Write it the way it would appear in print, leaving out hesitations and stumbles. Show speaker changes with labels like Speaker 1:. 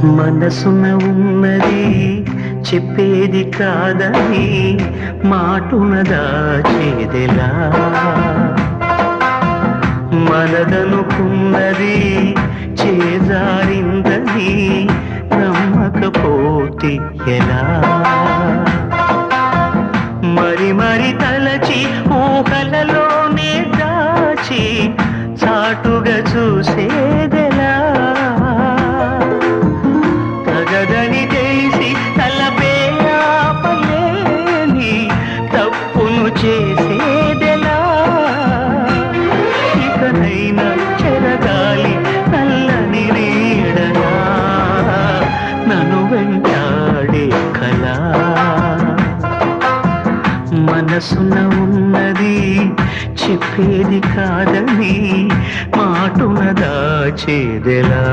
Speaker 1: మనసున ఉన్నది చెప్పేది కాదని మాటున దాచేదెలా, మనదనుకున్నది చేజారిందని నమ్మకపోతే ఎలా, మరి మరి తలచి ఊహలలోనే దాచి చాటుగా చూసేదెలా, తగదని తెలిసి తలపే ఆపలేని తప్పును చేసేదెలా, ఇకనైనా చెరగాలి నల్లని నీడలా నన్ను వెంటాడే కలా, మనసున ఉన్నది చెప్పేది కాదని మాటున దాచేదెలా.